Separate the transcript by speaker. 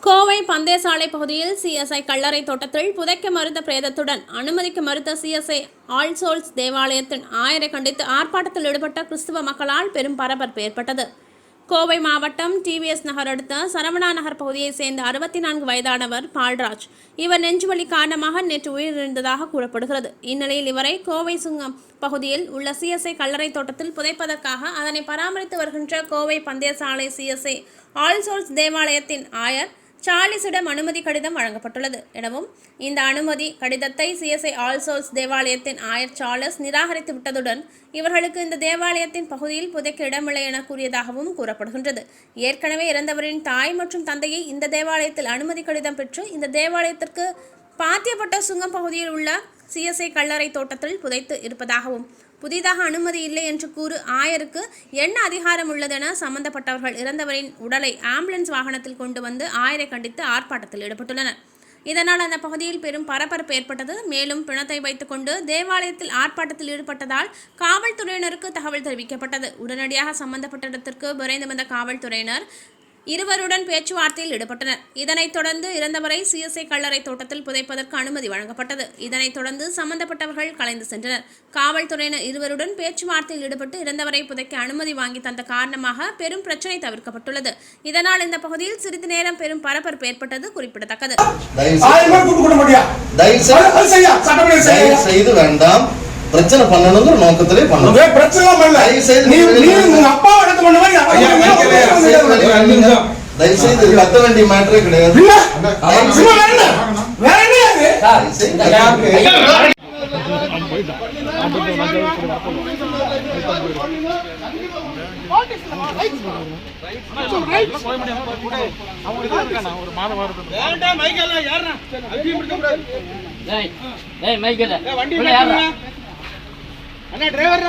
Speaker 1: கோவை பந்தயசாலை பகுதியில் சிஎஸ்ஐ கல்லறை தோட்டத்தில் புதைக்க மறுத்த பிரேதத்துடன் அனுமதிக்க மறுத்த சிஎஸ்ஐ ஆல் சோல்ஸ் தேவாலயத்தின் ஆயரை கண்டித்து ஆர்ப்பாட்டத்தில் ஈடுபட்ட கிறிஸ்துவ மக்களால் பெரும் பரபரப்பு ஏற்பட்டது. கோவை மாவட்டம் டிவிஎஸ் நகர் அடுத்த சரவணா நகர் பகுதியைச் சேர்ந்த 64 வயதானவர் பால்ராஜ். இவர் நெஞ்சுவலி காரணமாக நேற்று உயிரிழந்ததாக கூறப்படுகிறது. இந்நிலையில் இவரை கோவை சுங்கம் பகுதியில் உள்ள சிஎஸ்ஐ கல்லறை தோட்டத்தில் புதைப்பதற்காக அதனை பராமரித்து வருகின்ற கோவை பந்தயசாலை சிஎஸ்ஐ ஆல் சோல்ஸ் தேவாலயத்தின் ஆயர் சார்லிஸிடம் அனுமதி கடிதம் வழங்கப்பட்டுள்ளது எனவும் இந்த அனுமதி கடிதத்தை சிஎஸ்ஐ ஆல் சோல்ஸ் தேவாலயத்தின் ஆயர் சார்லஸ் நிராகரித்து விட்டதுடன் இவர்களுக்கு இந்த தேவாலயத்தின் பகுதியில் புதைக்க இடமில்லை என கூறியதாகவும் கூறப்படுகின்றது. ஏற்கனவே இறந்தவரின் தாய் மற்றும் தந்தையை இந்த தேவாலயத்தில் அனுமதி கடிதம் பெற்று இந்த தேவாலயத்திற்கு பாத்தியப்பட்ட சுங்கம் பகுதியில் உள்ள சிஎஸ்ஐ கல்லறை தோட்டத்தில் புதைத்து இருப்பதாகவும் புதிதாக அனுமதி இல்லை என்று கூறு ஆயருக்கு என்ன அதிகாரம் உள்ளதென சம்பந்தப்பட்டவர்கள் இறந்தவரின் உடலை ஆம்புலன்ஸ் வாகனத்தில் கொண்டு வந்து ஆயரை கண்டித்து ஆர்ப்பாட்டத்தில் ஈடுபட்டுள்ளனர். இதனால் அந்த பகுதியில் பெரும் பரபரப்பு ஏற்பட்டது. மேலும் பிணத்தை வைத்துக்கொண்டு தேவாலயத்தில் ஆர்ப்பாட்டத்தில் ஈடுபட்டதால் காவல்துறையினருக்கு தகவல் தெரிவிக்கப்பட்டது. உடனடியாக சம்பந்தப்பட்ட இடத்திற்கு விரைந்து வந்த காவல்துறையினர் இருவருடன் பேச்சுவார்த்தையில் ஈடுபட்டனர். இதனைத் தொடர்ந்து இறந்தவரை சிஎஸ்ஐ கல்லறை தோட்டத்தில் புதைப்பதற்கு அனுமதி வழங்கப்பட்டது. இதனைத் தொடர்ந்து சம்பந்தப்பட்டவர்கள் கலைந்து சென்றனர். காவல்துறையினர் இருவருடன் பேச்சுவார்த்தையில் ஈடுபட்டு இறந்தவரை புதைக்க அனுமதி வாங்கி தந்த காரணமாக பெரும் பிரச்சனை தவிர்க்கப்பட்டுள்ளது. இதனால் இந்த பகுதியில் சிறிது நேரம் பெரும் பரபரப்பு ஏற்பட்டது குறிப்பிடத்தக்கது.
Speaker 2: பிரச்சனை பண்ணணுங்கிற நோக்கத்திலே பண்ணணும். பிரச்சனை பண்ணல. நீ உங்க அப்பா அடக்க பண்ண மாதிரி தயவு செய்து கத்த வேண்டிய மேட்டரே கிடையாது.
Speaker 3: டிரைவர்